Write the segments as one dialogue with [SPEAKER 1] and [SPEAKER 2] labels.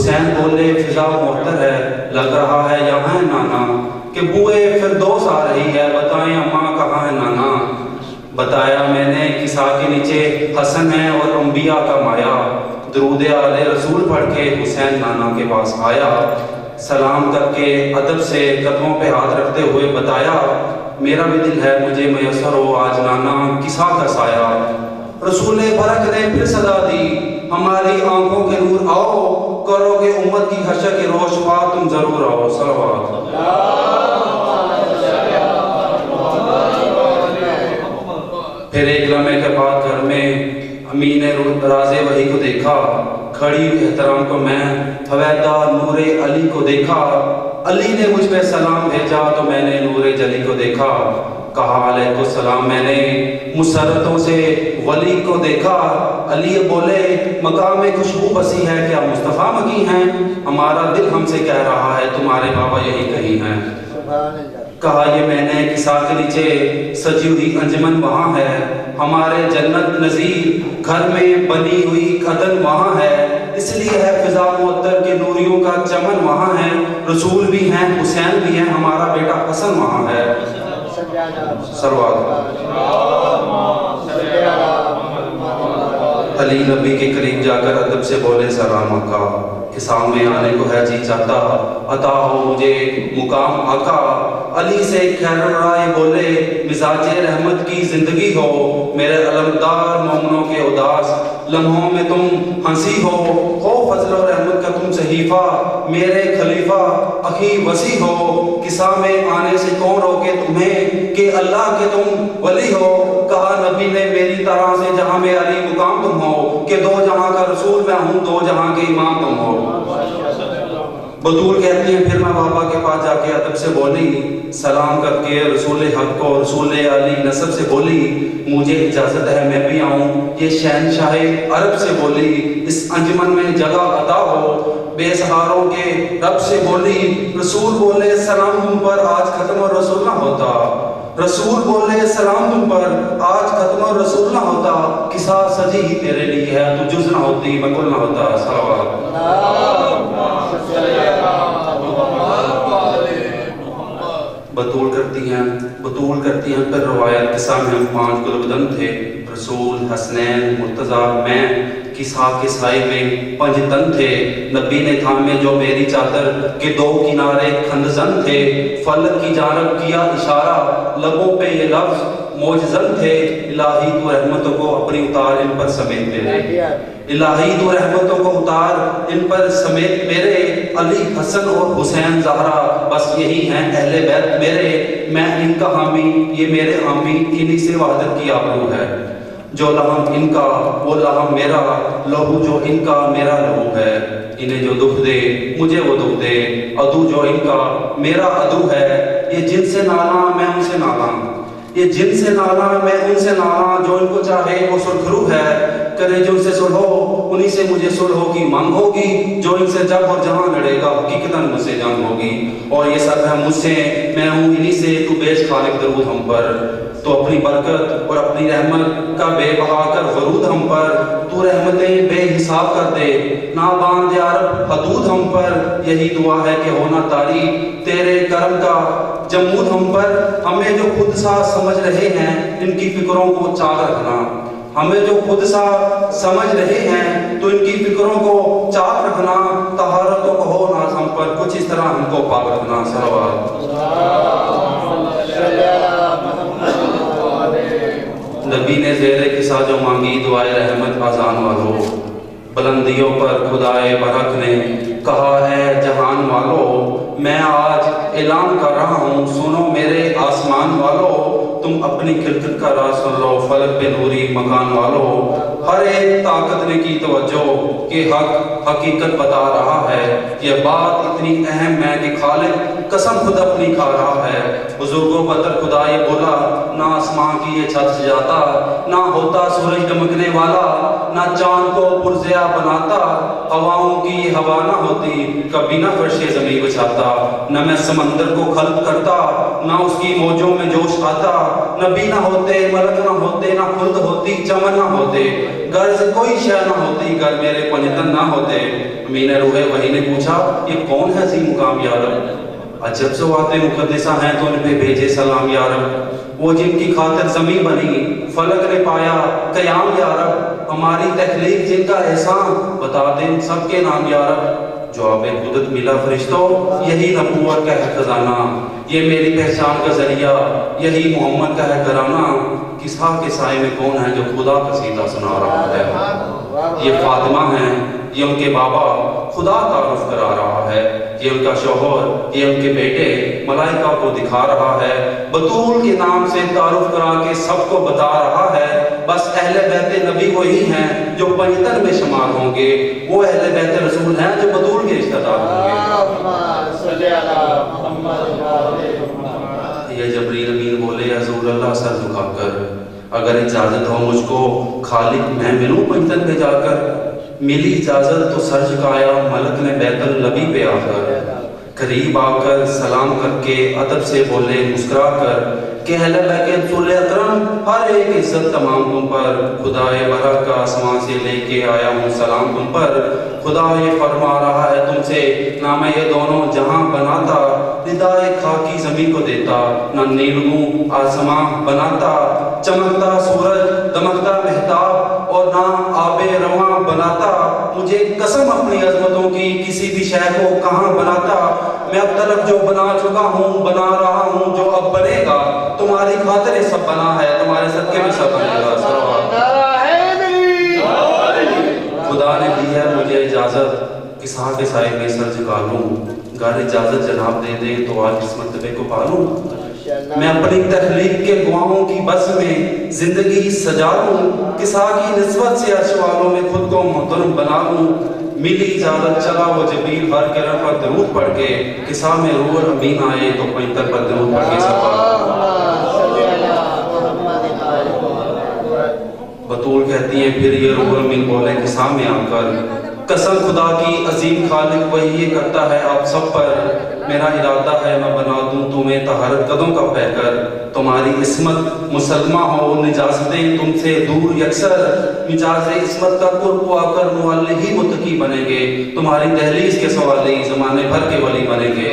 [SPEAKER 1] حسین بولے فضا معطر ہے، لگ رہا ہے یہاں ہے نانا، کہ بوئے فردوس آ رہی ہے، بتائیں اماں کہاں ہے نانا۔ بتایا میں نے کسا کے نیچے حسن ہے اور انبیاء کا مایا، درود آل رسول پڑھ کے حسین نانا کے پاس آیا، سلام کر کے ادب سے قدموں پہ ہاتھ رکھتے ہوئے بتایا میرا بھی دل ہے مجھے میسر ہو آج نانا کسا کا سایہ۔ رسول برک نے پھر صدا دی ہماری آنکھوں کے نور آؤ، کرو کہ امت کی حشر کے روش پا تم ضرور آؤ۔ صلوات پھر ایک لمحے کے بعد گھر میں امی نے راز وحی کو دیکھا، کھڑی احترام کو میں حویدہ نور علی کو دیکھا، علی نے مجھ پہ سلام بھیجا تو میں نے نور جلی کو دیکھا، کہا علیہ السلام میں نے مسرتوں سے ولی کو دیکھا، علی بولے مقام خوشبو بسی ہے کیا مصطفیٰ مکی ہیں، ہمارا دل ہم سے کہہ رہا ہے تمہارے بابا یہی کہیں ہیں۔ کہا یہ میں نے کسا کے نیچے سجی ہوئی انجمن وہاں ہے، ہمارے جنت نظیر گھر میں بنی ہوئی قدن وہاں ہے، اس لیے ہے فضا معطر کے نوریوں کا چمن وہاں ہے، رسول بھی ہیں حسین بھی ہیں ہمارا بیٹا حسن وہاں ہے۔ سروات علی نبی کے قریب جا کر ادب سے بولے سلام آقا، کہ سامنے آنے کو ہے جی چاہتا، عطا ہو مجھے مقام آقا۔ علی سے خیر الرائے بولے مزاج رحمت کی زندگی ہو، میرے علمدار مومنوں کے اداس لمحوں میں تم ہنسی ہو فضل و رحمت کا تم صحیفہ، میرے خلیفہ اخی وسیع ہو، قصہ میں آنے سے کون روکے تمہیں کہ اللہ کے تم ولی ہو۔ کہا نبی نے میری طرح سے جہاں میں علی مقام تم ہو، کہ دو جہاں کا رسول میں ہوں دو جہاں کے امام تم ہو۔ بطول کہتی ہیں پھر میں بابا کے پاس جا کے ادب سے بولی، سلام کر کے رسول حق کو رسول علی نسب سے بولی مجھے اجازت ہے میں بھی آؤں، یہ شہنشاہ عرب سے بولی اس انجمن میں جگہ عطا ہو، بے سہاروں کے رب سے بولی رسول بولے سلام تم پر آج ختم الرسول نہ ہوتا، رسول بولے سلام تم پر آج ختم الرسول نہ ہوتا، قصہ سجی ہی تیرے لیے ہے تو جز نہ ہوتی میں کل نہ ہوتا۔ صلوات بطول کرتی ہیں پھر روایت قصہ میں ہم 5 گلبدن تھے، رسول حسنین مرتضیٰ میں کسا کے سائے میں 5 تن تھے، نبی نے تھامے جو میری چادر کے 2 کنارے کھندزن تھے، فلک کی جانب کیا اشارہ لبوں پہ یہ لفظ موجزن تھے، الہی تو رحمتوں کو اپنی اتار ان پر سمیت میرے، الہی تو رحمتوں کو اتار ان پر سمیت میرے، علی حسن اور حسین زہرا بس یہی ہیں اہل بیت میرے، میں ان کا حامی یہ میرے حامی، انہی سے وحدت کی آبرو ہے، جو لہم ان کا وہ لہم میرا، لہو جو ان کا میرا لہو ہے، انہیں جو دکھ دے مجھے وہ دکھ دے، عدو جو ان کا میرا عدو ہے، یہ جن سے نالا میں ان سے نالا، یہ جن سے نالا میں ان سے نالا، جو ان کو چاہے وہ سرخرو ہے، کرے جو ان سے صلح ہو انہی سے مجھے صلح کی مانگ ہوگی، جو ان سے جب اور جہاں لڑے گا حقیقتاً مجھ سے جنگ ہوگی، اور یہ سب ہے مجھ سے میں ہوں انہی سے، تو بیش خالق درود ہم پر، تو اپنی برکت اور اپنی رحمت کا بے بہا کر ورود ہم پر، تو رحمتیں بے حساب کر دے نہ باندھ یا رب حدود ہم پر، یہی دعا ہے کہ ہونا طاری تیرے کرم کا جمود ہم پر، ہمیں جو خود سا سمجھ رہے ہیں ان کی فکروں کو چاک رکھنا، ہمیں جو خود سا سمجھ رہے ہیں تو ان کی فکروں کو چاک رکھنا، طہارتوں کو ہو ناز ہم پر کچھ اس طرح ہم کو پاک رکھنا۔ صلوات نبی نے زیر قصہ جو مانگی دعائے رحمت آزان والو، بلندیوں پر خدائے برحق نے کہا ہے جہان والو، میں آج اعلان کر رہا ہوں سنو میرے آسمان والو، تم اپنی کھلکت کا راز سن لو فلک پہ نوری مکان والو، ہر ایک طاقت نے کی توجہ کہ حق حقیقت بتا رہا ہے، یہ بات اتنی اہم ہے کہ خالق قسم خود اپنی کھا رہا ہے، بزرگوں بدر خدا یہ بولا نہ آسمان کی یہ چھت سجاتا، نہ ہوتا سورج دمکنے والا، نہ چاند کو پرزیا بناتا، ہواؤں کی ہوا نہ ہوتی کبھی نہ فرش زمین بچھاتا، نہ میں سمندر کو خلق کرتا نہ اس کی موجوں میں جوش آتا، نبی نہ ہوتے ملک نہ ہوتے نہ خلد ہوتی چمن نہ ہوتے، گر سے کوئی شے نہ ہوتی گر میرے پنجتن نہ ہوتے۔ امین روح وحی نے پوچھا یہ کون ہے عظیم مقام یا رب؟ عجب سواتیں مقدسہ ہیں تو ان پہ بھیجے سلام یا رب، وہ جن کی خاطر زمین بنی فلک نے پایا قیام یا رب، ہماری تخلیق جن کا احسان بتا دیں سب کے نام یا رب۔ جواب قدرت ملا فرشتوں یہی نبوت کا ہے خزانہ، یہ میری پہچان کا ذریعہ یہی محمد کا ہے گھرانہ، کسا کے سائے میں کون ہے جو خدا کا سیدھا سنا رہا ہے؟ یہ فاطمہ ہیں، یہ ان کے بابا خدا تعارف کرا رہا ہے، یہ ان کا شوہر یہ ان کے بیٹے ملائکہ کو دکھا رہا ہے، بطول کے نام سے تعارف کرا کے سب کو بتا رہا ہے، بس اہل بیت نبی وہی ہیں جو پنجتن میں شمار ہوں گے، وہ اہل بیت رسول ہیں جو بطول کے رشتہ دار ہوں گے۔ یہ جبریل امین بولے حضور اللہ سر جھکا کر اگر اجازت ہو مجھ کو خالق میں ملوں پنجتن پہ جا کر، ملی اجازت تو سر جھکایا ملک نے بیت النبی پہ آ کر، قریب آ کر سلام کر کے ادب سے بولے مسکرا کر کہ اہل بیت رسول اکرم ہر ایک عزت تمام تم پر، خدائے برحق کا آسمان سے لے کے آیا ہوں سلام تم پر، خدا یہ فرما رہا ہے تم سے نہ میں یہ دونوں جہاں بناتا، ندائے خاکی زمین کو دیتا، نہ نیلوں آسمان بناتا، چمکتا سورج دمکتا مہتاب اور نہ آب رواں بناتا، مجھے قسم اپنی عظمتوں کی کسی بھی شے کو کہاں بناتا، میں اب تلک جو بنا چکا ہوں بنا رہا ہوں جو اب بنے گا، تمہاری خاطر یہ سب بنا ہے تمہارے صدقے میں سب بنے گا۔ خدا نے دی ہے مجھے اجازت کسا کے سائے میں سر جھکا لوں، گر اجازت جناب دے دے تو آج اس مرتبے کو پالوں، میں اپنی تخلیق کے گواہوں کی بس میں زندگی سجا لوں، کسا کی نسبت سے عرش والوں میں خود کو محترم بنا لوں، ملی اجازت چلا وہ جبریل ہر گرہ پر درود پڑھ کے، کسا میں روح امین آئے تو پنجتن پر درود پڑھ کے سفا۔ بطول کہتی ہیں پھر یہ روح امین بولے کسا میں آ کر، قسم خدا کی عظیم خالق وہی یہ کرتا ہے آپ سب پر، میرا ارادہ ہے میں بنا دوں تمہیں طہارت قدوں کا پیکر، تمہاری عصمت مسلمہ ہو نجاستیں تم سے دور یکسر، مجاز عصمت کا قرب آ کر معلی ہی متقی بنیں گے، تمہاری دہلیز کے سوالی زمانے بھر کے ولی بنیں گے۔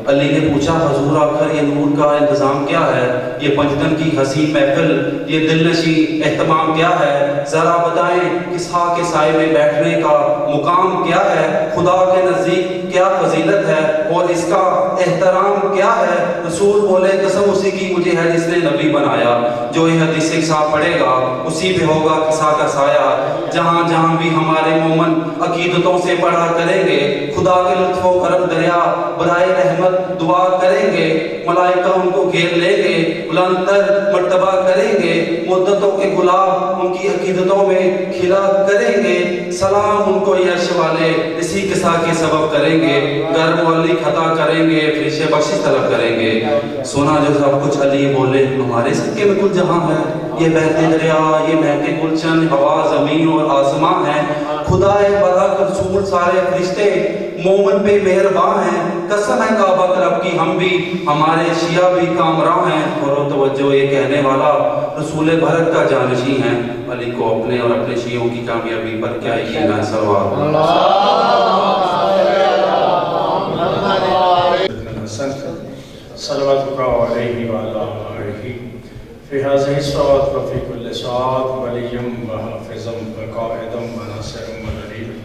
[SPEAKER 1] علی نے پوچھا حضور آخر یہ نور کا انتظام کیا ہے، یہ پنجتن کی حسین محفل یہ دل نشیں اہتمام کیا ہے، ذرا بتائیں کسا کے سائے میں بیٹھنے کا مقام کیا ہے، خدا کے نزدیک کیا فضیلت ہے اور اس کا احترام کیا ہے؟ رسول بولے قسم اسی کی مجھے ہے جس نے نبی بنایا، جو یہ حدیث کسا پڑھے گا اسی پہ ہوگا کسا کا سایہ، جہاں جہاں بھی ہمارے مومن عقیدتوں سے پڑھا کریں گے خدا کے لطف و کرم دریا برائے رحمت دعا کریں گے، ملائکہ ان کو گھیر لیں گے، بلند تر مرتبہ کریں گے، مدتوں کے گلاب ان کی عقیدتوں میں کھلا کریں گے، سلام ان کو عرش والے اسی قصہ کے سبب کریں گے، گر مولی خطا کریں گے فرش بخشش طلب کریں گے۔ سونا جو سب کچھ علی بولے ہمارے صدقے میں کل جہاں ہے، یہ بہتے دریا یہ مہکے گلشن ہوا زمین اور آسمان ہے، خدائے برحق رسول سارے فرشتے مومن پہ مہربان ہیں، قسم ہے کعبہ رب کی ہم بھی ہمارے شیعہ بھی کامراں ہیں، اور توجہ یہ کہنے والا رسول برحق کا جانشین ہے، علی کو اپنے اور اپنے شیعوں کی کامیابی پر کیا یقین ہے؟
[SPEAKER 2] صلواتك عليه وعلى آله في هذه الصلاة وفي كل ساعة وليا وحافظا وقائدا وناصرا ودليلا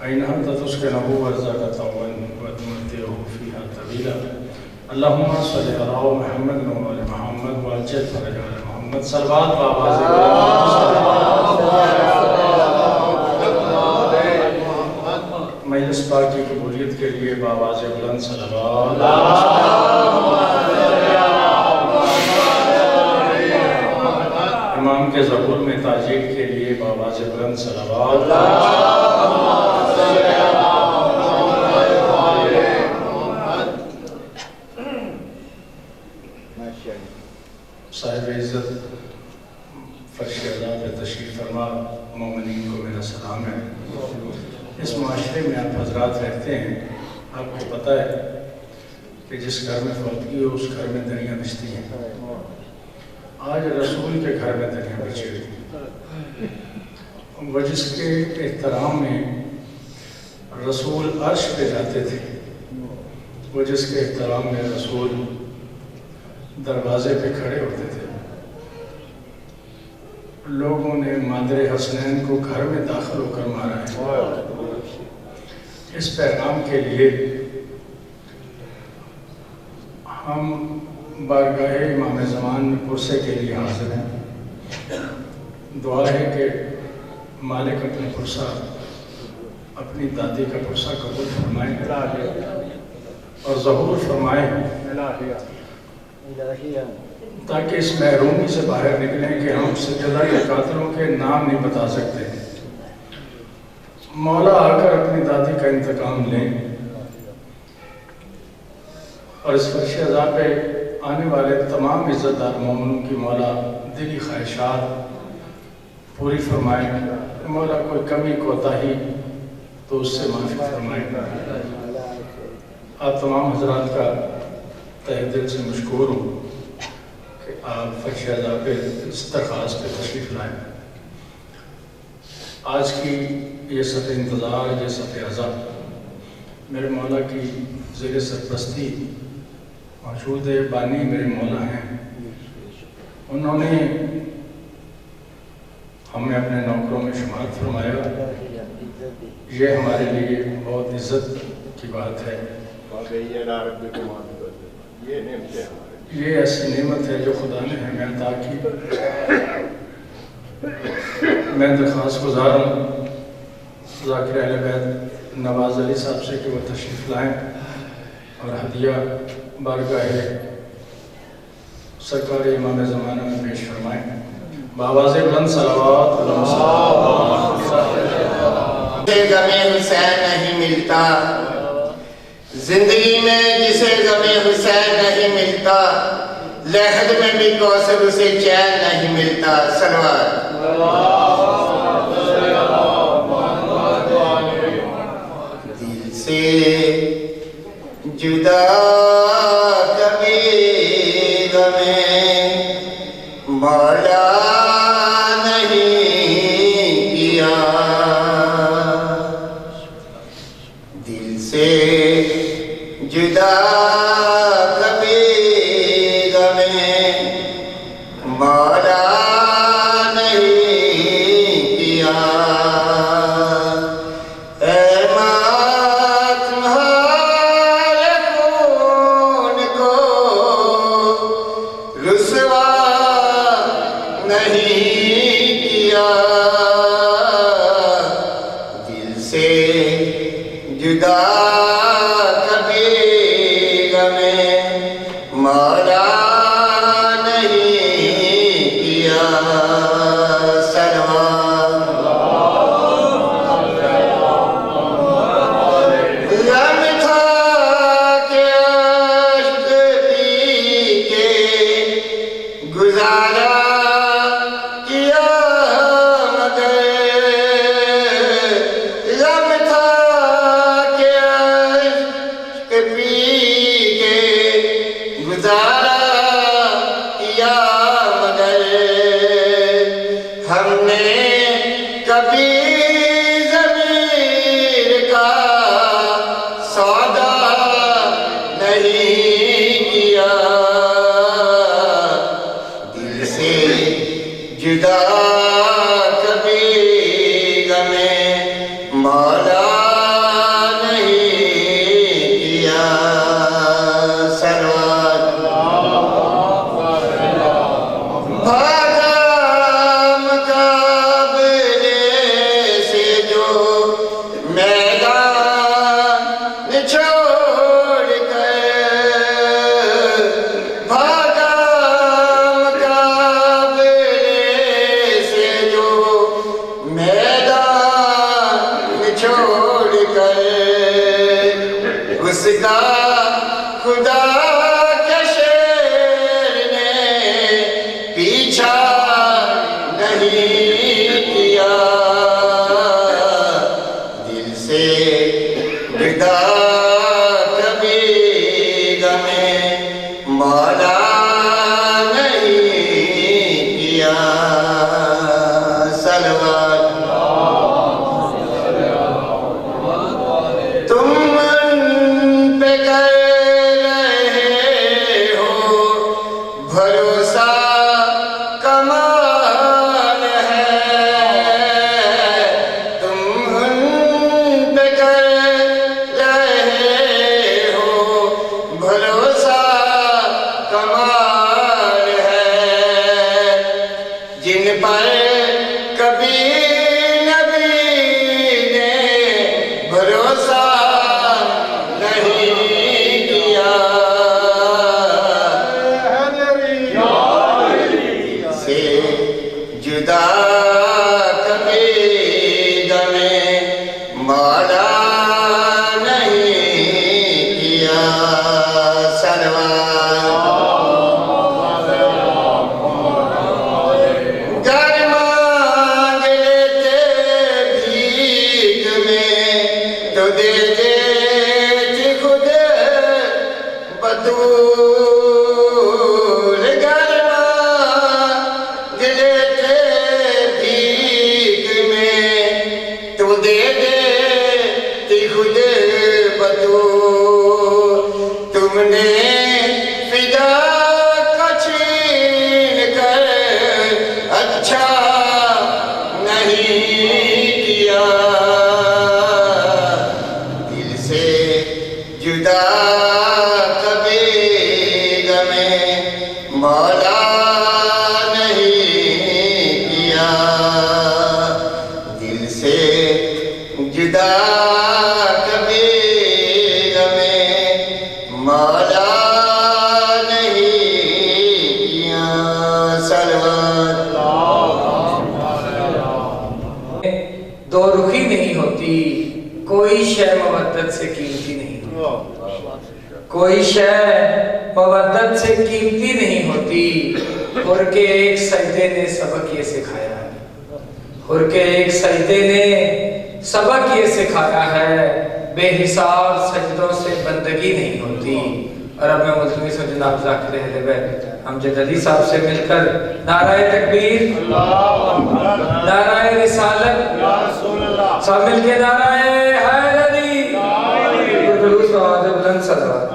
[SPEAKER 2] أينما تسكنه وارزقه طوعا وتمتعه فيها طويلا اللهم صل على محمد وعلى محمد وعجل فرج على محمد صلوات وآواز مجلس پاک کی قبولیت کے لیے بآواز بلند صلوات، امام کے ظہور میں تاجیل کے لیے بآواز بلند صلوات، صاحب عزت فرش اعلیٰ پہ تشریف فرما حضرات رہتے ہیں، آپ کو پتہ ہے کہ جس گھر میں فوتگی ہو اس گھر میں دریاں بچتی ہیں۔ آج رسول کے گھر میں دریاں بچی ہوئی ہیں۔ وہ جس کے احترام میں رسول عرش پہ جاتے تھے، وہ جس کے احترام میں رسول دروازے پہ کھڑے ہوتے تھے، لوگوں نے مادر حسنین کو گھر میں داخل ہو کر مارا ہے۔ اس پیغام کے لیے ہم بارگاہ امام زمان میں پرسے کے لیے حاضر ہیں۔ دعا ہے کہ مالک اپنے پرسہ، اپنی دادی کا پرسہ قبول فرمائیں اور ظہور فرمائیں، تاکہ اس محرومی سے باہر نکلیں کہ ہم سجدہ کے قاتلوں کے نام نہیں بتا سکتے۔ مولا آ کر اپنی دادی کا انتقام لیں اور اس فرش عزا پہ آنے والے تمام عزت دار مومنوں کی مولا دلی خواہشات پوری فرمائیں۔ مولا کوئی کمی کوتاہی تو اس سے معافی فرمائیں۔ آپ تمام حضرات کا تہ دل سے مشکور ہوں کہ آپ فرش عزا پہ اس درخواست پہ تشریف لائیں۔ آج کی یہ صف انتظار، یہ صف عزا میرے مولا کی زیر سرپرستی موجود بانی میرے مولا ہیں۔ انہوں نے ہمیں اپنے نوکروں میں شمار فرمایا۔ یہ ہمارے لیے بہت عزت کی بات ہے۔ یہ ایسی نعمت ہے جو خدا نے ہمیں عطا کی۔ میں درخواست گزار ہوں ذاکر اہل بیت نواز علی صاحب سے کہ وہ تشریف لائیں اور ہدیہ بارگاہ سرکار امام زمانہ میں پیش فرمائیں۔ بآواز بلند صلوات
[SPEAKER 3] جسے غم حسین نہیں ملتا، زندگی میں جسے غم حسین نہیں ملتا، لحد میں بھی کوثر اسے چین نہیں ملتا۔ صلوات دل سے جدا کبھی غم مولا نہیں کیا، دل سے جدا کبھی غم مولا نہیں کیا۔ اے ماں تمہارے خون کو رسوا نہیں کیا، دل سے جدا کبھی غم مولا نہیں کیا۔ صلوات غم تھا کہ عشق پی کے گزارا کیا، مگر غم تھا کہ عشق پی کے گزارا کیا، مگر ہم نے کبھی ضمیر کا سودا نہیں کیا، دل سے جدا کبھی غم مولا نہیں کیا۔ صلوات بھاگا مقابلے سے جو میدان چھوڑ کر، بھاگا مقابلے سے جو میدان چھوڑ کر، اس کا خدا کے شیر نے پیچھا نہیں کیا، دل سے مولا نہیں کیا صلوات تم ان پہ کر رہے ہو بھروسہ کمال ہے تم ان پہ کر رہے ہو بھروسہ کمال ہے جن پر کبھی نبی نے بھروسہ نہیں کیا سے جدا کبھی دم مولا نہیں کیا صلوات گر مانگ لیتے بھیک میں تو دے دیتی خود بطول گر مانگ لیتے بھیک میں تو دے دیتی خود بطول تم نے فدا کا چھین کر اچھا نہیں کیا دل سے جدا کبھی غم مولا نہیں کیا دل سے جدا کبھی غم مولا نہیں کیا صلوات
[SPEAKER 4] دو رخی نہیں ہوتی کوئی شے مودت سے قیمتی نہیں ہوتی کوئی شے مودت سے قیمتی نہیں ہوتی اور کہ ایک سجدے نے سبق یہ سکھایا ہے اور کہ ایک سجدے نے سبق یہ سکھایا ہے بے حساب سجدوں سے بندگی نہیں ہوتی اور اب میں ملتوی سے جناب ذاکر اہل بیت امجد علی صاحب سے مل کر نعرہ تکبیر نعرہ رسالت سب مل کے نعرہ حیدری خلوص و آواز بلند صلوات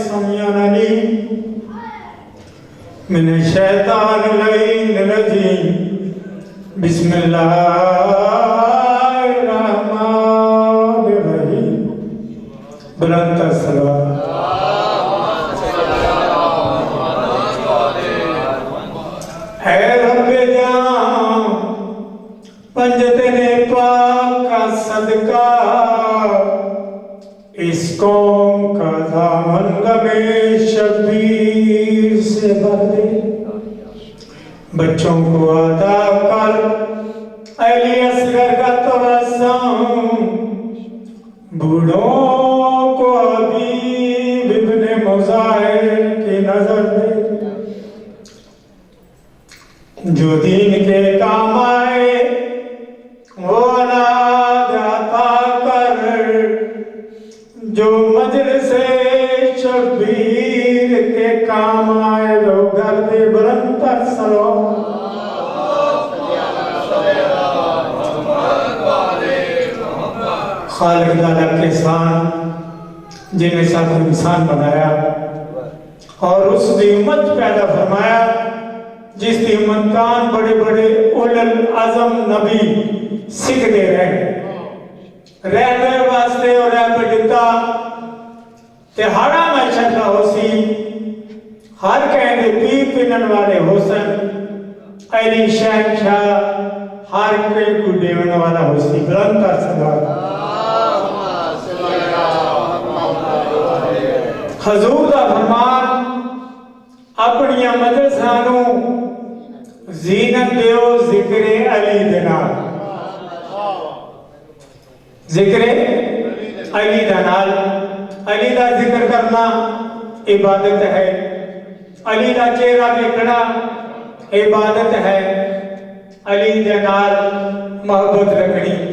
[SPEAKER 5] سمیع علیم من الشیطان اللعین الرجیم بسم اللہ الرحمن الرحیم بلند تر صلوات اے رب جان پنجتنے پاک کا صدقہ اس قوم کا دامن غم شبیر سے بھر دے بچوں کو عطا کر علی اصغر کا توسم بوڑھوں کو حبیب ابن مظاہر کی نظر دے جو دین کے کام آئے وہ اولاد عطا کر جو مجلس شبیر کے کام آئے وہ گھر دے بلند تر صلوات خالق تعالیٰ کے انسان جن میں ساتھ انسان بنایا اور اس دی امت پیدا فرمایا جس دی امت کان بڑے بڑے اولل العظم نبی سکھ دے رہے واسطے اور رہ پہ دیتا تہاڑا میں چھتا ہو سی ہر کہیں دے پیر پنن والے حسن علی شہنشاہ ہر کوئی کو دیون والا ہو سی بلند تر صلوات حضور دا فرمان اپنی مدرسانوں زینت دیو ذکر علی دنال ذکر علی دنال علی دا ذکر کرنا عبادت ہے علی دا چہرہ دیکھنا عبادت ہے علی دنال محبت رکھنی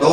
[SPEAKER 2] 2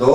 [SPEAKER 2] 2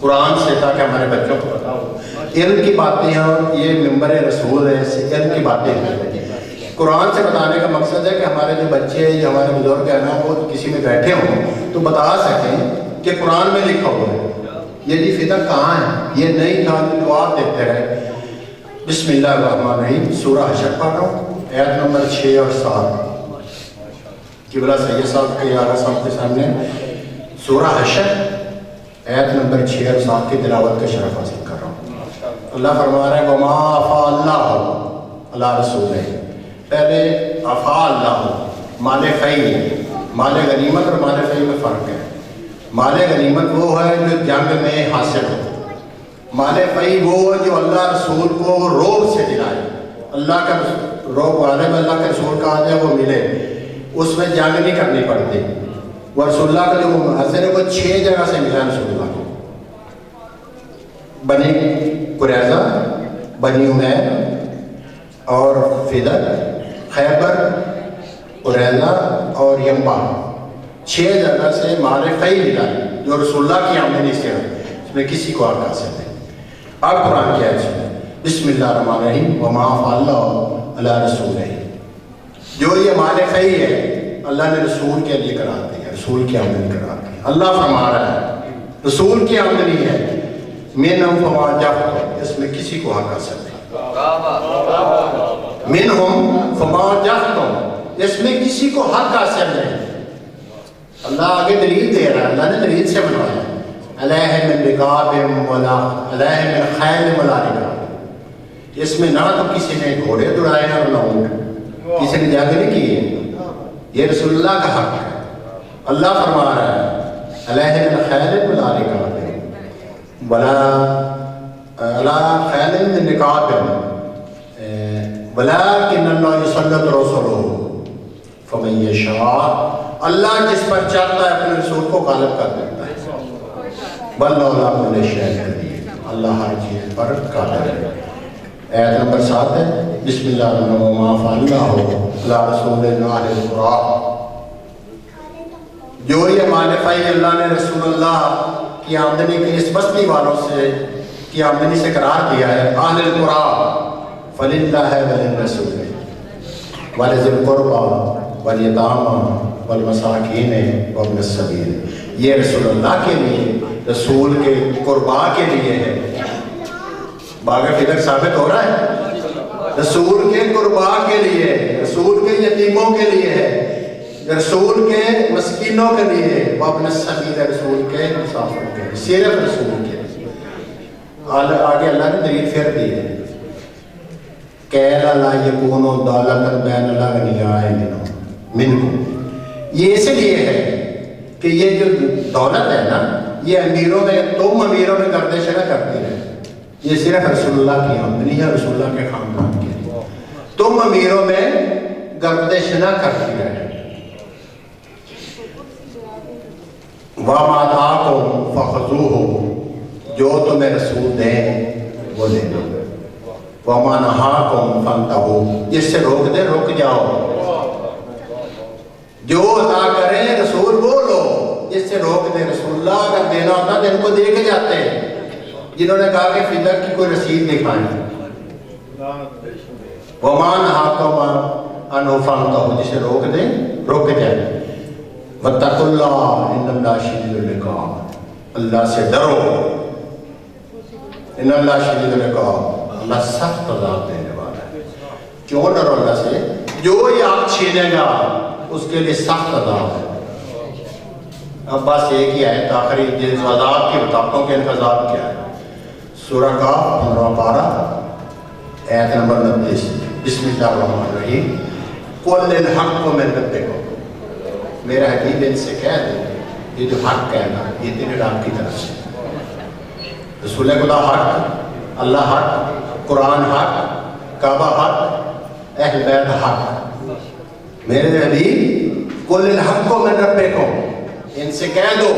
[SPEAKER 3] قرآن سے، تاکہ ہمارے بچوں کو پتا ہو علم کی باتیں ہیں، اور یہ ممبر رسول ہے، علم کی باتیں ہیں۔ قرآن سے بتانے کا مقصد ہے کہ ہمارے جو بچے یا ہمارے بزرگ ہیں نا، وہ کسی میں بیٹھے ہوں تو بتا سکیں کہ قرآن میں لکھا ہوا ہے۔ یہ جی فدق کہاں ہے، یہ نہیں تھا تو آپ دیکھتے رہے۔ بسم اللہ الرحمن الرحیم، سورہ حشر پڑھ رہا ہوں، آیت نمبر 6 اور 7۔ قبلہ سید صاحب کے آغا صاحب کے سامنے سورہ حشر آیت نمبر 6 اور 7 کی تلاوت کا شرف حاصل کر رہا ہوں۔ اللہ فرما رہا ہے وما افاء اللہ علی رسولہ، پہلے افاء اللہ مال فی، مال غنیمت اور مال فی میں فرق ہے۔ مال غنیمت وہ ہے جو جنگ میں حاصل ہو، مال فی وہ ہے جو اللہ رسول کو روب سے دلائے، اللہ کا روب غالب اللہ کے رسول کا آ جائے وہ ملے، اس میں جنگ نہیں کرنی پڑتی۔ وہ رسول اللہ کا جو محضر ہے وہ 6 جگہ سے ملا رسول اللہ کو، بنی قریظہ، بنی امیر اور فدق، خیبر، قریظہ اور ینبع، 6 جگہ سے مال فی ملا جو رسول اللہ کی آمدنی سے ہے، اس میں کسی کو حق حاصل نہیں۔ اب قرآن کیا ہے؟ بسم اللہ الرحمن الرحیم وما افاء اللہ علی رسولہ، جو یہ مال فی ہے اللہ نے رسول کے لیے قرار دی ہے، رسول کی آمدنی قرار دی ہے۔ اللہ فرما رہا ہے رسول کی آمدنی ہے، منہم فما جفت، اس میں کسی کو حق حاصل نہیں۔ منہم فما جفت، اس میں کسی کو حق حاصل نہیں۔ اللہ آگے دلیل دے رہا ہے، اللہ نے دلیل سے بنوایا علیہ من رکاب ولا علیہ من خیل ولا رکاب، اس میں نہ تو کسی نے گھوڑے دوڑائے ہیں اور نہ اونٹ، کسی نے جنگ نہیں کی ہے، یہ رسول اللہ کا حق ہے۔ اللہ فرما رہا ہے علیہ من خیل ولا رکاب ولا علی خیل من رکاب ولکن اللہ یسلط رسولہ فمن یشاء، اللہ جس پر چاہتا ہے اپنے رسول کو غالب کر دیتا ہے۔ واللہ علی کل شیء قدیر، اللہ ہر چیز پر قادر ہے۔ آیت نمبر 7 ہے بسم اللہ الرحمن الرحیم وما افاء اللہ علی رسولہ اہل القری، جو یہ مال فی اللہ نے رسول اللہ کی آمدنی کے اس بستی والوں سے کی آمدنی سے قرار دیا ہے، اہل القری فللہ وللرسول ولذی القربی والیتامی والمساکین وابن السبیل، یہ رسول اللہ کے لیے، رسول کے قربا کے لیے ہے۔ باغ فدق ثابت ہو رہا ہے، رسول کے قربا کے لیے، رسول کے یتیموں کے لیے ہے، رسول کے مسکینوں کے لیے، وابن السبیل، رسول کے مسافروں کے لیے، صرف رسول کے لیے۔ آگے اللہ نے دلیل پھر دی ہے کَيْ لَا يَكُونُ دَولَةً بَيْنَ الْأَغْنِيَاءِ مِنْكُمْ، یہ اس لیے ہے کہ یہ جو دولت ہے نا، یہ امیروں میں، تم امیروں میں گردش نہ کرتی ہے، یہ صرف رسول اللہ کی آمدنی ہے، رسول اللہ کے خاندان کے لیے، تم امیروں میں گردش نہ کرتی ہے۔ وَمَا آتَاكُمْ فَخُذُوهُ، جو تمہیں رسول دیں وہ لے لو، وَمَا نَهَاكُمْ فَانْتَهُوا، جس سے روک دے روک جاؤ، جو عطا کریں رسول وہ لو، جس سے روک دے رسول اللہ اگر دینا ہوتا تو ان کو دے کے جاتے ہیں، جنہوں نے کہا کہ فدق کی کوئی رسید دکھائیں۔ وَمَا نَهَاكُمْ عَنْهُ فَانْتَهُوا، جسے روک دیں روک جائیں۔ وَاتَّقُوا اللَّهَ إِنَّ اللَّهَ شَدِيدُ الْعِقَابِ، اللہ سے ڈرو، ان اللہ شدید العقاب، اللہ سخت عذاب دینے والا ہے۔ کیوں ڈرو اللہ سے؟ جو یہ آپ چھینے گا اس کے لیے سخت عذاب ہے۔ اب بس ایک ہی آیت آخری جس عذاب کی بتاتا ہوں کہ ان کا عذاب کیا ہے۔ سورہ کاف 15 پارہ آیت نمبر 29، بسم اللہ الرحمن الرحیم قُلْ الْحَقُّ مِنْ رَبِّكُمْ، میرا حبیب ان سے کہہ دے یہ جو حق کہنا یہ تیرے رب کی طرف سے، رسول خدا حق، اللہ حق، قرآن حق، کعبہ حق، اہل بیت حق۔ میرے حبیب قُلْ الْحَقُّ مِنْ رَبِّكُمْ، ان سے کہہ دو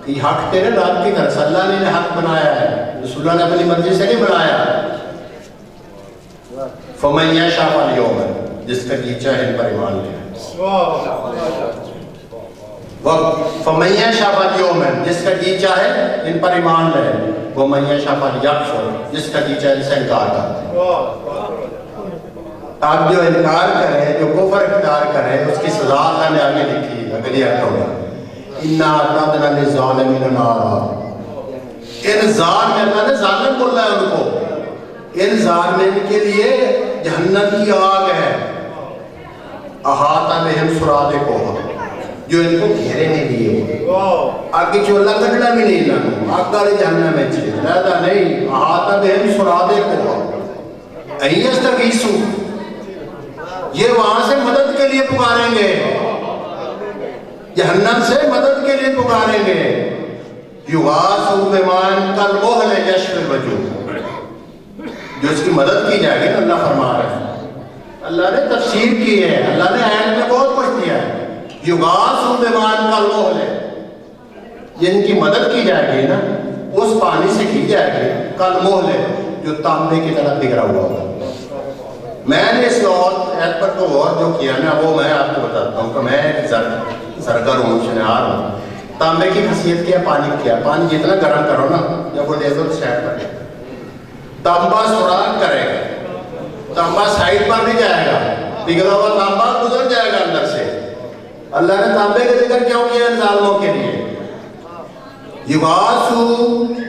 [SPEAKER 3] کہ حق تیرے رب کی طرف سے، اللہ نے حق بنایا ہے، رسول اللہ نے اپنی مرضی سے نہیں بنایا۔ فَمَنْ يَشَاءْ فَلْيُؤْمِنْ، جس کا جی چاہے ان پر ایمان لے۔ وقت فمیہ شفل یومن جس کا جی چاہے ان پر ایمان لے وہ میہ شفل یکفر جس کا جی چاہے ان سے انکار کرتے ہیں. آپ جو انکار کریں جو کفر اختیار کریں اس کی سزا اللہ نے آگے لکھی اگلی آیت میں اِنَّا أَعْتَدْنَا لِلظَّالِمِينَ نَارًا. ان ظالم میں اللہ نے ظالم بولا ہے ان کو ان ظالمین کے لیے جہنم کی آگ ہے احاطہ بہم سرادقہا جو ان کو گھیرے میں لیے آگے چولہ کٹنا بھی نہیں لانو آگ داری جہنم میں چھے لیدہ نہیں احاطہ بہم سرادقہا ایستغیثو یہ وہاں سے مدد کے لیے پکاریں گے جہنم سے مدد کے لیے پکاریں گے یغاث بماء کالمہل یشفی الوجوہ جو اس کی مدد کی جائے گی اللہ فرما رہے ہیں اللہ نے تفسیر کی ہے اللہ نے آیت میں بہت کچھ دیا ہے یغاث بماء کالمہل جن کی مدد کی جائے گی نا اس پانی سے کی جائے گی کالمہل جو تانبے کی طرح بگڑا ہوا ہوگا. میں نے اس آیت پر تو اور جو کیا نا وہ میں آپ کو بتاتا ہوں کہ میں ایک زرگر ہوں شنہار ہوں. تانبے کی خاصیت کیا پانی کیا پانی جتنا گرم کرو نا جب وہ لے دو تو سائڈ پر جائے تانبا سراغ کرے گا تانبا سائڈ پر بھی جائے گا بگڑا ہوا تانبا گزر جائے گا اندر سے. اللہ نے تانبے کا ذکر کیوں کیا ان ظالموں کے لیے یغاث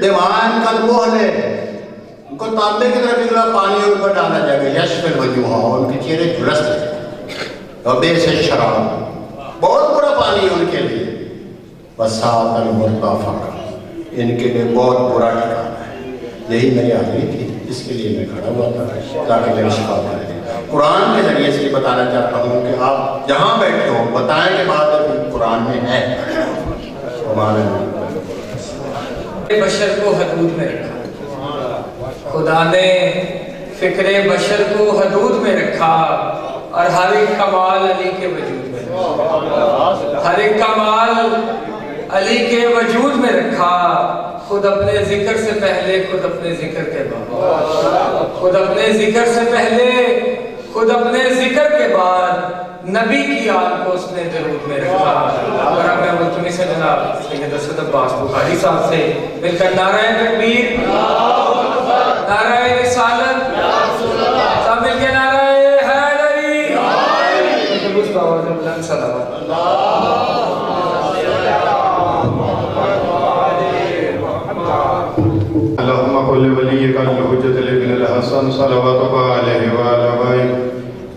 [SPEAKER 3] بماء کالمہل ان کو تانبے کی طرف بگڑا پانی ان پر ڈالا جائے گا یشفی الوجوہ ان کے چہرے جھلس جائے گا وبئس الشراب بہت برا پانی ان کے لیے وساءت المرتفقہ ان کے لیے بہت برا ٹھکانہ ہے. یہی میری حاضری تھی اس کے لیے میں کھڑا ہوا تھا تاکہ میری شفاعت کریں. قرآن کے ذریعے سے بتانا چاہتا ہوں کہ آپ جہاں بیٹھے ہو بتائیں کہ بات قرآن میں ہے ہمارے
[SPEAKER 4] بشر کو حدود میں رکھا خدا نے فکر بشر کو حدود میں رکھا اور ہر ایک کمال علی کے وجود میں رکھا ہر ایک کمال علی کے وجود میں رکھا. خود اپنے ذکر سے پہلے خود اپنے ذکر کے بعد خود اپنے ذکر سے پہلے خود اپنے ذکر کے بعد نبی کی آل کو اس نے درود میں رکھا. اور اب میں ملتمی سے جناب سید اسد عباس بخاری صاحب سے مل کر نعرہ تکبیر نعرہ رسالت سب مل کے نعرہ حیدری اس باوز بلند صلوات
[SPEAKER 6] اللهم قل لوليك الحجة لابن الحسن صلواتك عليه وعلى آبائه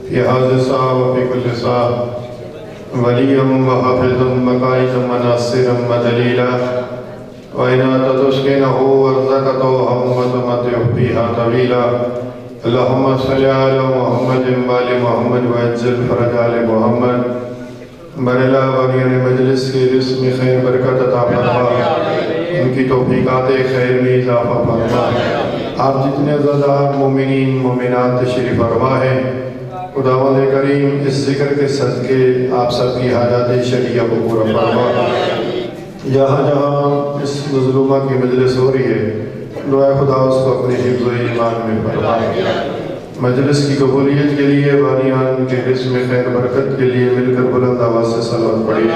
[SPEAKER 6] في هذه الساعة وفي كل ساعة وليا وحافظا مقائدا وناصرا ودليلا وإن تسكنه وارزقته همة فيها طويلا. اللهم صل على محمد وآل محمد وأجزل فرج آل محمد. برلا بنیان مجلس کے رسم خیر برکت عطا فرما ان کی توفیقات خیر میں اضافہ فرما. آپ جتنے زدار مومنین مومنات تشریف فرما ہے خداوند کریم اس ذکر کے صدقے آپ سب کی حاجات شریعہ کو پورا فرما. جہاں جہاں اس مظلومہ کی مجلس ہو رہی ہے دعا خدا اس کو اپنے حفظ و ایمان میں فرما. مجلس کی قبولیت کے لیے بانیان کے رزق خیر برکت کے لیے مل کر بلند آواز سے صلوات پڑھی.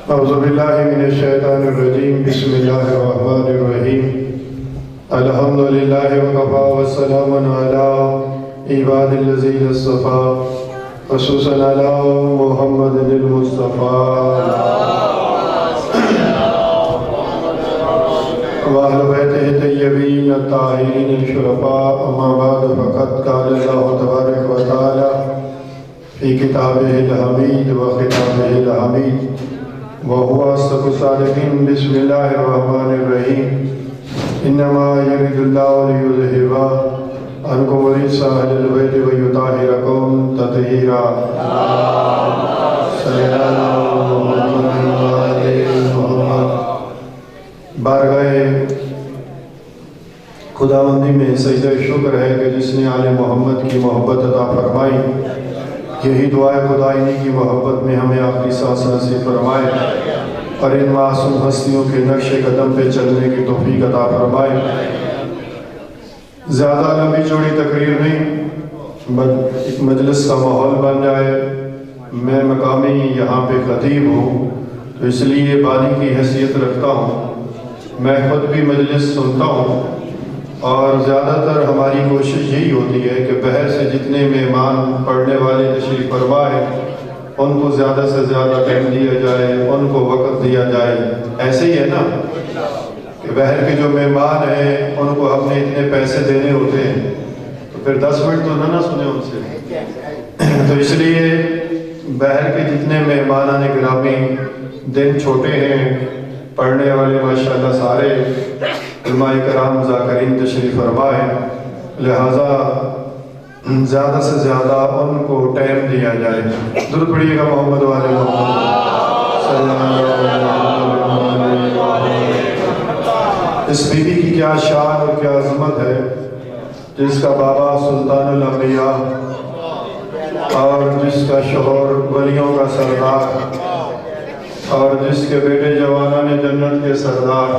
[SPEAKER 6] اعوذ باللہ من الشیطان الرجیم بسم اللہ الرحمن الرحیم الحمدللہ وکفا والسلام علی عباد الذین اصطفى خصوصا علی محمد المصطفى وأهل بيته الطيبين الطاهرين الشرفاء. أما بعد فقد قال الله تبارك وتعالى في كتابه الحميد وختامه الحميد وهو أصدق الصادقين. بسم الله الرحمن الرحيم إنما يريد الله ليذهب عنكم الرجس أهل البيت ويطهركم تطهيرا. صلى الله عليه وسلم. بارگاہ خداوندی میں سجدہ شکر ہے کہ جس نے آل محمد کی محبت عطا فرمائی. یہی دعائے خدائنی کی محبت میں ہمیں آخری سانس نصیب فرمائے اور ان معصوم ہستیوں کے نقش قدم پہ چلنے کی توفیق عطا فرمائے. زیادہ لمبی چوڑی تقریر نہیں ایک مجلس کا ماحول بن جائے. میں مقامی یہاں پہ خطیب ہوں تو اس لیے بانی کی حیثیت رکھتا ہوں. میں خود بھی مجلس سنتا ہوں اور زیادہ تر ہماری کوشش یہی ہوتی ہے کہ بہر سے جتنے مہمان پڑھنے والے تشریف فرمائے ان کو زیادہ سے زیادہ ٹائم دیا جائے، ان کو وقت دیا جائے. ایسے ہی ہے نا کہ بہر کے جو مہمان ہیں ان کو ہم نے اتنے پیسے دینے ہوتے ہیں تو پھر 10 منٹ تو نہ سنیں ان سے. تو اس لیے بہر کے جتنے مہمانان گرامی، دن چھوٹے ہیں، پڑھنے والے ماشاءاللہ سارے علماء کرام ذاکرین تشریف فرمائے، لہٰذا زیادہ سے زیادہ ان کو ٹائم دیا جائے. درود پڑھیے گا محمد والے محمد صلی اللہ علیہ وسلم. اس بی بی کی کیا شان اور کیا عظمت ہے جس کا بابا سلطان الانبیاء اور جس کا شوہر ولیوں کا سردار اور جس کے بیٹے جوانان جنت کے سردار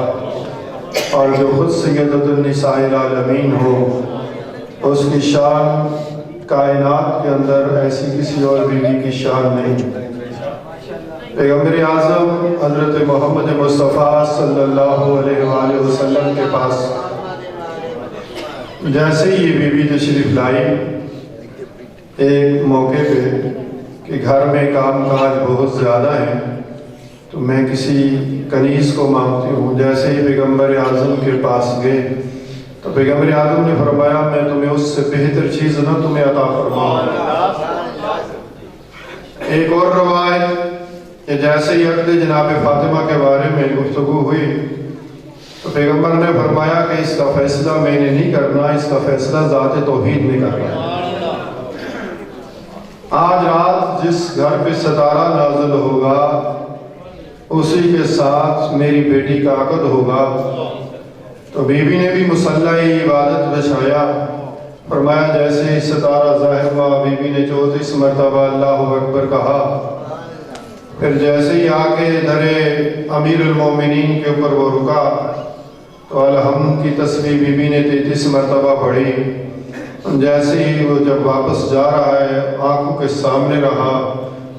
[SPEAKER 6] اور جو خود سیدۃ النساء العالمین ہو، اس کی شان کائنات کے اندر ایسی کسی اور بیوی کی شان نہیں. پیغمبر اعظم حضرت محمد مصطفیٰ صلی اللہ علیہ وآلہ وسلم کے پاس جیسے ہی یہ بیوی تشریف لائی ایک موقع پہ کہ گھر میں کام کاج بہت زیادہ ہیں تو میں کسی کنیز کو مانگتی ہوں. جیسے ہی پیغمبر اعظم کے پاس گئے تو پیغمبر اعظم نے فرمایا میں تمہیں اس سے بہتر چیز نہ تمہیں عطا فرماؤں. ایک اور روایت کہ جیسے ہی عقد جناب فاطمہ کے بارے میں گفتگو ہوئی تو پیغمبر نے فرمایا کہ اس کا فیصلہ میں نے نہیں کرنا، اس کا فیصلہ ذات توحید نے کرنا. آج رات جس گھر پہ ستارہ نازل ہوگا اسی کے ساتھ میری بیٹی کا عقد ہوگا. تو بیوی نے بھی مصلح عبادت بچھایا. فرمایا جیسے ہی ستارہ ظاہر ہوا بیوی نے 34 مرتبہ اللہ اکبر کہا. پھر جیسے ہی آ کے در امیر المومنین کے اوپر وہ رکا تو الحمد کی تسبیح بیوی نے 33 مرتبہ پڑھی. جیسے ہی وہ جب واپس جا رہا ہے آنکھوں کے سامنے رہا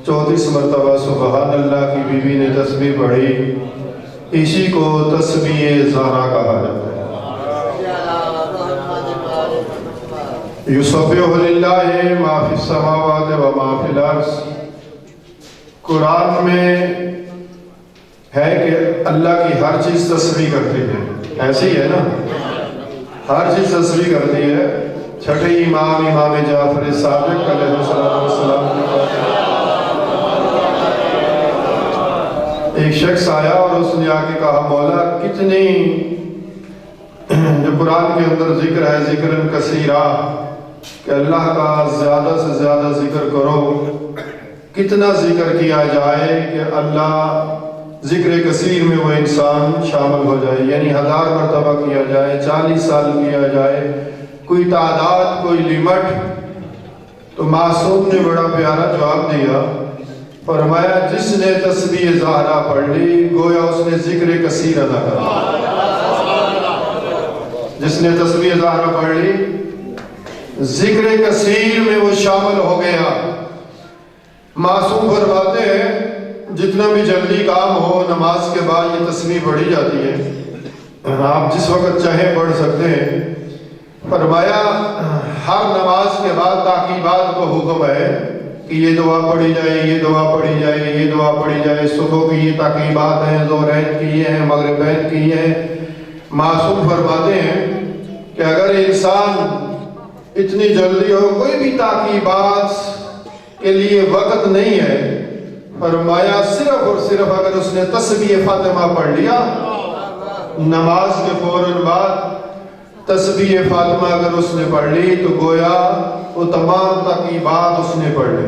[SPEAKER 6] 34 مرتبہ سبحان اللہ کی بیوی نے تسبیح پڑھی. اسی کو تسبیح زہرا کہا جاتا ہے. یسبح للہ ما فی السماوات و ما فی الارض. قرآن میں ہے کہ اللہ کی ہر چیز تسبیح کرتی ہے. ایسے ہی ہے نا، ہر چیز تسبیح کرتی ہے. چھٹے امام جعفر صادق علیہ السلام ایک شخص آیا اور اس نے آ کے کہا مولا کتنی جو قرآن کے اندر ذکر ہے ذکر کثیرہ کہ اللہ کا زیادہ سے زیادہ ذکر کرو، کتنا ذکر کیا جائے کہ اللہ ذکر کثیر میں وہ انسان شامل ہو جائے، یعنی 1000 مرتبہ کیا جائے، 40 سال کیا جائے، کوئی تعداد کوئی لیمٹ. تو معصوم نے بڑا پیارا جواب دیا. فرمایا جس نے تسبیح زہرا پڑھ لی گویا اس نے ذکر کثیر ادا کر. جس نے تسبیح زہرا پڑھ لی ذکر کثیر میں وہ شامل ہو گیا. معصوم فرماتے ہیں جتنا بھی جلدی کام ہو نماز کے بعد یہ تسبیح پڑھی جاتی ہے، آپ جس وقت چاہیں پڑھ سکتے ہیں. فرمایا ہر نماز کے بعد تاکیبات کو حکم ہے کہ یہ دعا پڑھی جائے، یہ دعا پڑھی جائے، یہ دعا پڑھی جائے. صبح کی یہ تاکیبات ہیں، ظہرین کی یہ ہیں، مغربین کی یہ ہیں. معصوم فرماتے ہیں کہ اگر انسان اتنی جلدی ہو کوئی بھی تاکیبات کے لیے وقت نہیں ہے، فرمایا صرف اور صرف اگر اس نے تسبیح فاطمہ پڑھ لیا نماز کے فوراً بعد تسبیح فاطمہ اگر اس نے پڑھ لی تو گویا وہ تمام تاکیبات اس نے پڑھ لی.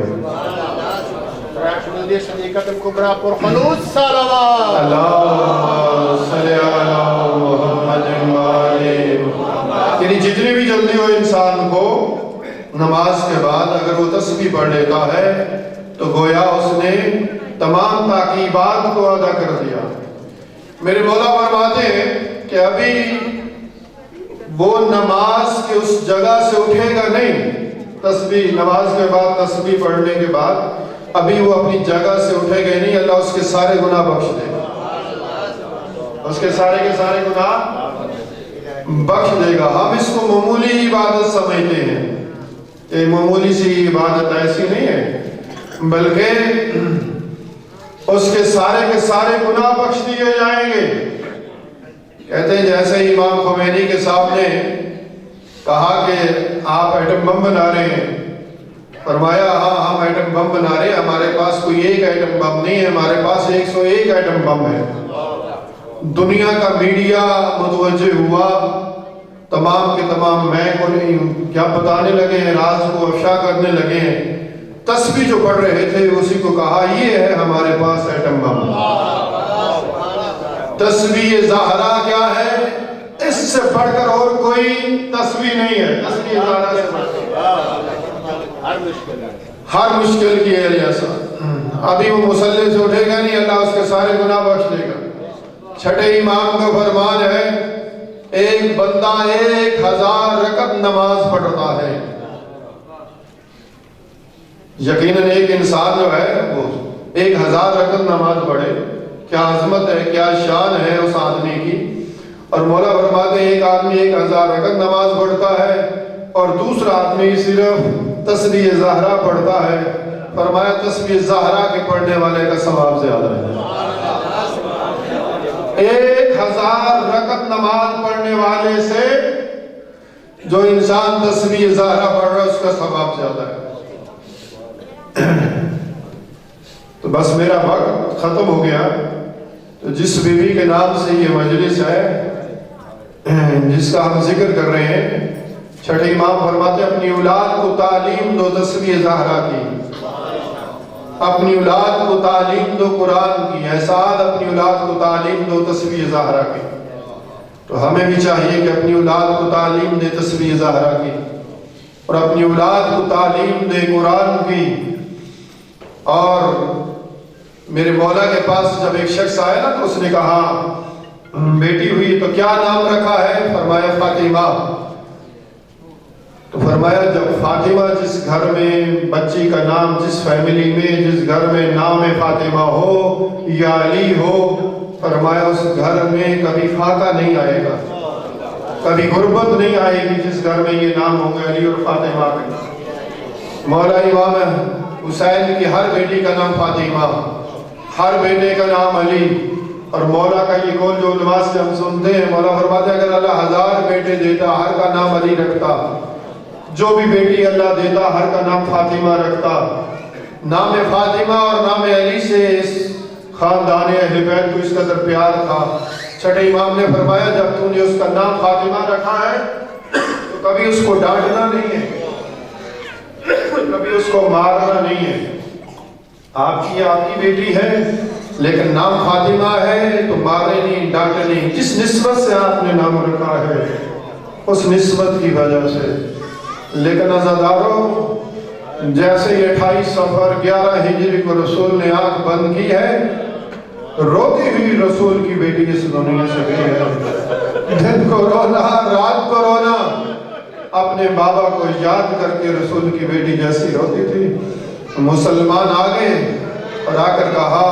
[SPEAKER 6] یعنی جتنی بھی جلدی ہو انسان کو نماز کے بعد اگر وہ تسبیح پڑھ لیتا ہے تو گویا اس نے تمام تاکیبات کو ادا کر دیا. میرے مولا فرماتے ہیں کہ ابھی وہ نماز کے اس جگہ سے اٹھے گا نہیں تسبیح نماز کے بعد تسبیح پڑھنے کے بعد ابھی وہ اپنی جگہ سے اٹھے گئے نہیں، اللہ اس کے سارے گناہ بخش دے گا، اس کے سارے گناہ بخش دے گا۔ ہم اس کو معمولی عبادت سمجھتے ہیں، یہ معمولی سی عبادت ایسی نہیں ہے، بلکہ اس کے سارے گناہ بخش دیے جائیں گے۔ کہتے ہیں جیسے امام خمینی کے صاحب نے کہا کہ آپ ایٹم بم بنا رہے ہیں، فرمایا ہاں ہم ایٹم بم بنا رہے ہیں، ہمارے پاس کوئی ایک ایٹم بم نہیں ہے، ہمارے پاس 101 ایٹم بم ہے۔ دنیا کا میڈیا متوجہ ہوا، تمام کے تمام میں کو نہیں کیا بتانے لگے ہیں، راز کو افشا کرنے لگے ہیں۔ تسبیح جو پڑھ رہے تھے اسی کو کہا یہ ہے ہمارے پاس ایٹم بم۔ تسبیح زہرا کیا ہے؟ اس سے بڑھ کر اور کوئی تسبیح نہیں ہے۔ تسبیح زہرا سے ہر مشکل کی ہے ایسا۔ ابھی وہ مصلی سے اٹھے گا نہیں، اللہ اس کے سارے گناہ بخش دے گا۔ چھٹے امام کا فرمان ہے ایک بندہ 1000 رکعت نماز پڑھتا ہے، یقیناً ایک انسان جو ہے وہ 1000 رکعت نماز پڑھے، کیا عظمت ہے، کیا شان ہے اس آدمی کی۔ اور مولا فرماتے ہیں ایک آدمی 1000 رکعت نماز پڑھتا ہے اور دوسرا آدمی صرف تسبیح زہرا پڑھتا ہے، فرمایا تسبیح زہرا کے پڑھنے والے کا ثواب زیادہ ہے۔ 1000 رکعت نماز پڑھنے والے سے جو انسان تسبیح زہرا پڑھ رہا ہے اس کا ثواب زیادہ ہے۔ تو بس میرا وقت ختم ہو گیا۔ تو جس بیوی کے نام سے یہ مجلس ہے جس کا ہم ذکر کر رہے ہیں، چھٹے امام فرماتے ہیں اپنی اولاد کو تعلیم دو تسبیح زہرا کی، اپنی اولاد کو تعلیم دو قرآن کی، احساد اپنی اولاد کو تعلیم دو تسبیح زہرا کی۔ تو ہمیں بھی چاہیے کہ اپنی اولاد کو تعلیم دے تسبیح زہرا کی، اور اپنی اولاد کو تعلیم دے قرآن کی۔ اور میرے مولا کے پاس جب ایک شخص آیا نا تو اس نے کہا بیٹی ہوئی تو کیا نام رکھا ہے؟ فرمایا فاطمہ۔ تو فرمایا جب فاطمہ جس گھر میں بچی کا نام، جس فیملی میں جس گھر میں نام فاطمہ ہو یا علی ہو، فرمایا اس گھر میں کبھی فاقہ نہیں آئے گا، کبھی غربت نہیں آئے گی جس گھر میں یہ نام ہوں گے علی اور فاطمہ کے۔ مولا امام حسین کی ہر بیٹی کا نام فاطمہ، ہر بیٹے کا نام علی۔ اور مولا کا یہ قول جو علماء سے ہم سنتے ہیں، مولا فرماتے ہیں اگر اللہ 1000 بیٹے دیتا ہر کا نام علی رکھتا، جو بھی بیٹی اللہ دیتا ہر کا نام فاطمہ رکھتا۔ نام فاطمہ اور نام علی سے اس خاندان اہل بیت کو اس قدر پیار تھا۔ چھٹے امام نے فرمایا جب تو نے اس کا نام فاطمہ رکھا ہے تو کبھی اس کو ڈانٹنا نہیں ہے، کبھی اس کو مارنا نہیں ہے۔ آپ کی بیٹی ہے لیکن نام فاطمہ ہے تو مارے نہیں، ڈانٹے نہیں۔ جس نسبت سے آپ نے نام رکھا ہے اس نسبت کی وجہ سے۔ لیکن عزاداروں، جیسے 28 صفر 11 ہجری کو رسول نے آنکھ بند کی ہے، روتی ہوئی رسول کی بیٹی اس دنیا سے گئی ہے۔ دن کو رونا، رات کو رونا، اپنے بابا کو یاد کر کے رسول کی بیٹی جیسی روتی تھی۔ مسلمان آگے اور آ کر کہا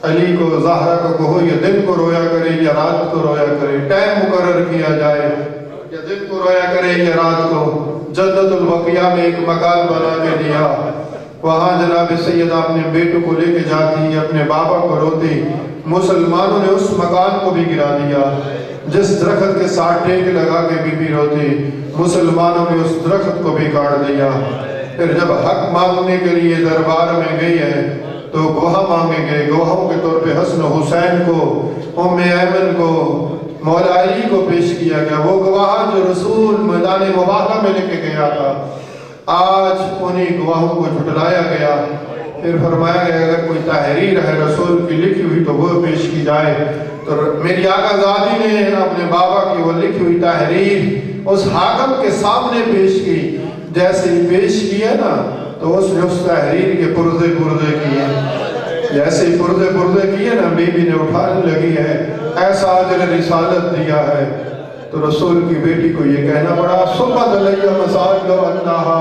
[SPEAKER 6] علی کو، زہرا کو کہو یہ دن کو رویا کرے یا رات کو رویا کرے، ٹائم مقرر کیا جائے، یا دن کو رویا کرے یا رات کو۔ جنت البقیہ میں ایک مکان بنا کے دیا، وہاں جناب سیدہ اپنے بیٹوں کو لے کے جاتی، اپنے بابا کو روتی۔ مسلمانوں نے اس مکان کو بھی گرا دیا، جس درخت کے ساتھ ٹیک لگا کے بی بی روتی، مسلمانوں نے اس درخت کو بھی کاٹ دیا۔ پھر جب حق مانگنے کے لیے دربار میں گئی ہے تو گواہ مانگے گئے، گواہوں کے طور پہ حسن و حسین کو، ام ایمن کو، مولا علی کو پیش کیا گیا۔ وہ گواہ جو رسول میدان مباہلہ میں لے کے گیا تھا، آج انہیں گواہوں کو جھٹلایا گیا۔ پھر فرمایا گیا اگر کوئی تحریر ہے رسول کی لکھی ہوئی تو وہ پیش کی جائے۔ تو میری آقا زادی نے اپنے بابا کی وہ لکھی ہوئی تحریر اس حاکم کے سامنے پیش کی۔ جیسے ہی پیش کیا نا تو اس نے اس تحریر کے پردے کیے، جیسے ہی پردے کیے نا بی بی نے اٹھانے لگی ہے، ایسا اجر رسالت دیا ہے۔ تو رسول کی بیٹی کو یہ کہنا پڑا سبحان اللہ مساجد انہا